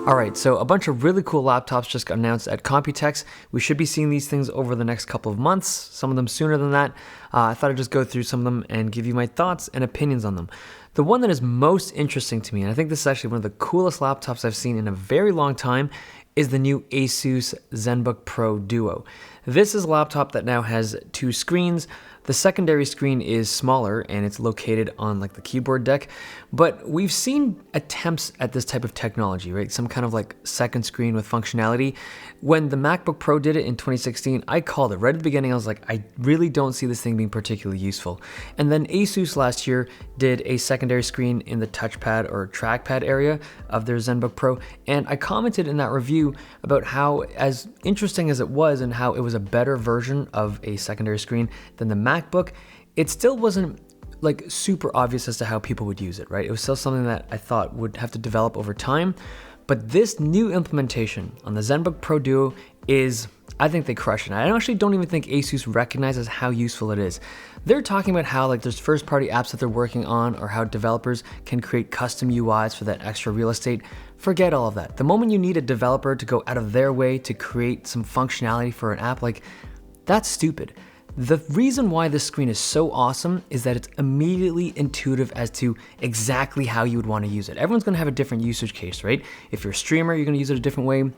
Alright, so a bunch of really cool laptops just got announced at Computex. We should be seeing these things over the next couple of months, some of them sooner than that. I thought I'd just go through some of them and give you my thoughts and opinions on them. The one that is most interesting to me, and I think this is actually one of the coolest laptops I've seen in a very long time, is the new Asus Zenbook Pro Duo. This is a laptop that now has two screens. The secondary screen is smaller and it's located on like the keyboard deck, but we've seen attempts at this type of technology, right? Some kind of like second screen with functionality. When the MacBook Pro did it in 2016, I called it right at the beginning. I was like, I really don't see this thing being particularly useful. And then Asus last year did a secondary screen in the touchpad or trackpad area of their Zenbook Pro. And I commented in that review about how, as interesting as it was and how it was a better version of a secondary screen than the MacBook, it still wasn't like super obvious as to how people would use it, right? It was still something that I thought would have to develop over time. But this new implementation on the Zenbook Pro Duo is, I think they crush it. I actually don't even think Asus recognizes how useful it is. They're talking about how like there's first-party apps that they're working on, or how developers can create custom UIs for that extra real estate. Forget all of that. The moment you need a developer to go out of their way to create some functionality for an app, like that's stupid. The reason why this screen is so awesome is that it's immediately intuitive as to exactly how you would want to use it. Everyone's going to have a different usage case, right? If you're a streamer, you're going to use it a different way.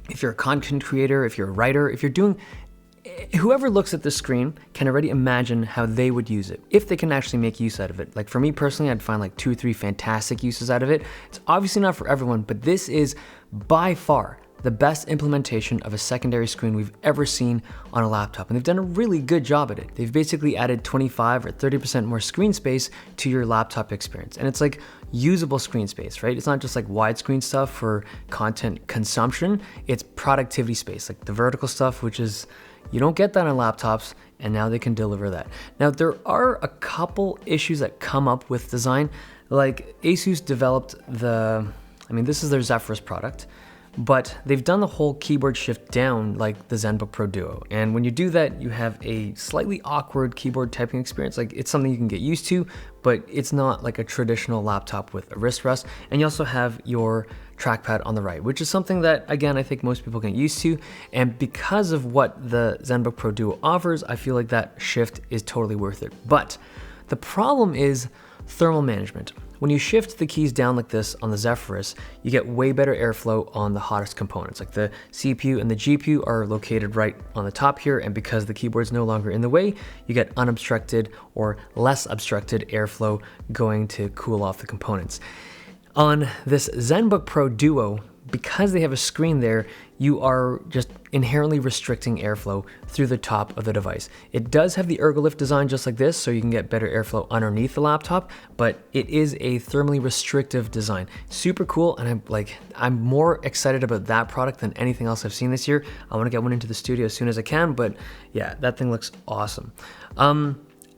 If you're a content creator, if you're a writer, if you're doing... Whoever looks at this screen can already imagine how they would use it, if they can actually make use out of it. Like for me personally, I'd find like 2 or 3 fantastic uses out of it. It's obviously not for everyone, but this is by far the best implementation of a secondary screen we've ever seen on a laptop. And they've done a really good job at it. They've basically added 25 or 30% more screen space to your laptop experience. And it's like usable screen space, right? It's not just like widescreen stuff for content consumption. It's productivity space, like the vertical stuff, which is, you don't get that on laptops, and now they can deliver that. Now, there are a couple issues that come up with design. Like Asus developed this is their Zephyrus product, but they've done the whole keyboard shift down like the Zenbook Pro Duo. And when you do that, you have a slightly awkward keyboard typing experience. Like it's something you can get used to, but it's not like a traditional laptop with a wrist rest. And you also have your trackpad on the right, which is something that, again, I think most people get used to. And because of what the Zenbook Pro Duo offers, I feel like that shift is totally worth it. But the problem is thermal management. When you shift the keys down like this on the Zephyrus, you get way better airflow on the hottest components. Like the CPU and the GPU are located right on the top here, and because the keyboard's no longer in the way, you get unobstructed or less obstructed airflow going to cool off the components. On this Zenbook Pro Duo, because they have a screen there, you are just inherently restricting airflow through the top of the device. It does have the ergolift design just like this, so you can get better airflow underneath the laptop, but it is a thermally restrictive design. Super cool, and I'm more excited about that product than anything else I've seen this year. I want to get one into the studio as soon as I can, but yeah, that thing looks awesome.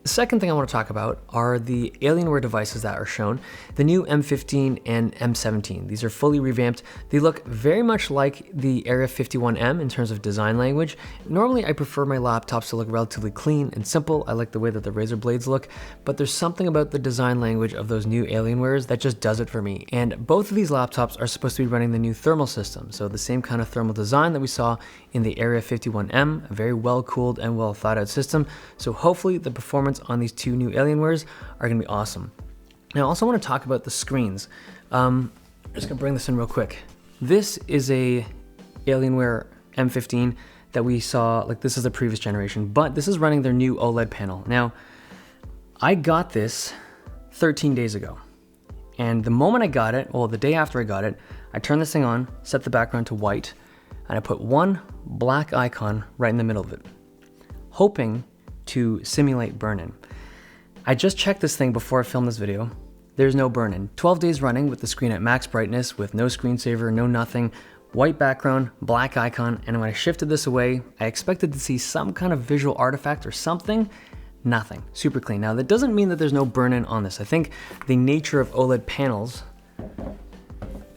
The second thing I want to talk about are the Alienware devices that are shown, the new M15 and M17. These are fully revamped. They look very much like the Area 51M in terms of design language. Normally, I prefer my laptops to look relatively clean and simple. I like the way that the Razer blades look, but there's something about the design language of those new Alienwares that just does it for me. And both of these laptops are supposed to be running the new thermal system, so the same kind of thermal design that we saw in the Area 51M, a very well-cooled and well-thought-out system. So hopefully the performance on these two new Alienwares are going to be awesome. Now, I also want to talk about the screens. I'm just going to bring this in real quick. This is a Alienware M15 that we saw, like this is the previous generation, but this is running their new OLED panel. Now, I got this 13 days ago. And the moment I got it, well, the day after I got it, I turned this thing on, set the background to white, and I put one black icon right in the middle of it, hoping to simulate burn-in. I just checked this thing before I filmed this video. There's no burn-in. 12 days running with the screen at max brightness, with no screensaver, no nothing, white background, black icon, and when I shifted this away, I expected to see some kind of visual artifact or something. Nothing. Super clean. Now, that doesn't mean that there's no burn-in on this. I think the nature of OLED panels,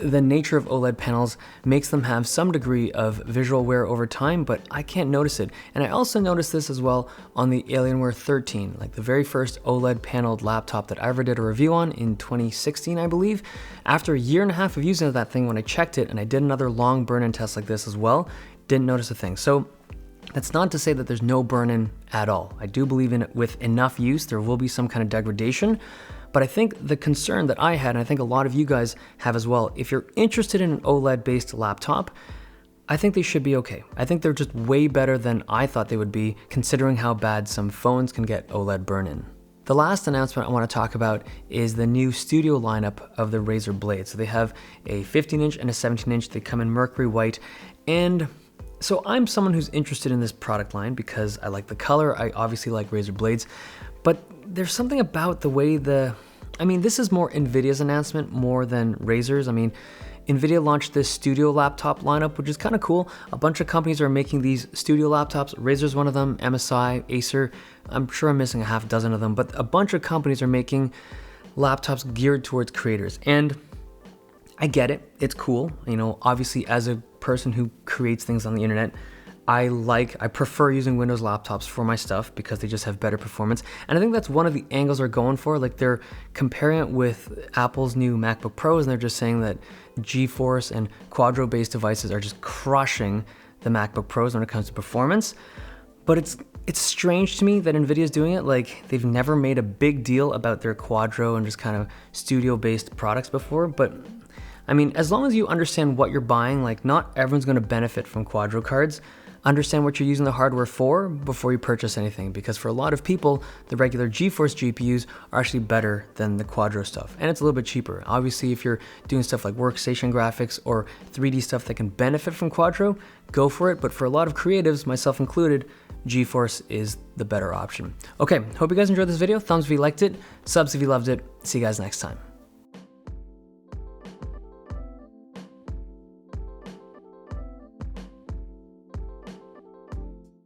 the nature of OLED panels makes them have some degree of visual wear over time, but I can't notice it. And I also noticed this as well on the Alienware 13, like the very first OLED paneled laptop that I ever did a review on in 2016, I believe. After a year and a half of using that thing, when I checked it and I did another long burn-in test like this as well, didn't notice a thing. So that's not to say that there's no burn-in at all. I do believe in it with enough use, there will be some kind of degradation. But I think the concern that I had, and I think a lot of you guys have as well, if you're interested in an OLED-based laptop, I think they should be okay. I think they're just way better than I thought they would be, considering how bad some phones can get OLED burn-in. The last announcement I want to talk about is the new studio lineup of the Razer blades. So they have a 15-inch and a 17-inch. They come in mercury white. And so I'm someone who's interested in this product line because I like the color. I obviously like Razer blades. But there's something about the way this is more NVIDIA's announcement more than Razer's. NVIDIA launched this studio laptop lineup, which is kind of cool. A bunch of companies are making these studio laptops. Razer's one of them, MSI, Acer. I'm sure I'm missing a half dozen of them, but a bunch of companies are making laptops geared towards creators. And I get it, it's cool. Obviously as a person who creates things on the internet, I prefer using Windows laptops for my stuff because they just have better performance. And I think that's one of the angles they're going for. Like, they're comparing it with Apple's new MacBook Pros, and they're just saying that GeForce and Quadro-based devices are just crushing the MacBook Pros when it comes to performance. But it's strange to me that NVIDIA's doing it. Like, they've never made a big deal about their Quadro and just kind of studio-based products before. But as long as you understand what you're buying, like, not everyone's going to benefit from Quadro cards. Understand what you're using the hardware for before you purchase anything, because for a lot of people, the regular GeForce GPUs are actually better than the Quadro stuff, and it's a little bit cheaper. Obviously, if you're doing stuff like workstation graphics or 3D stuff that can benefit from Quadro, go for it, but for a lot of creatives, myself included, GeForce is the better option. Okay, hope you guys enjoyed this video. Thumbs if you liked it, subs if you loved it. See you guys next time.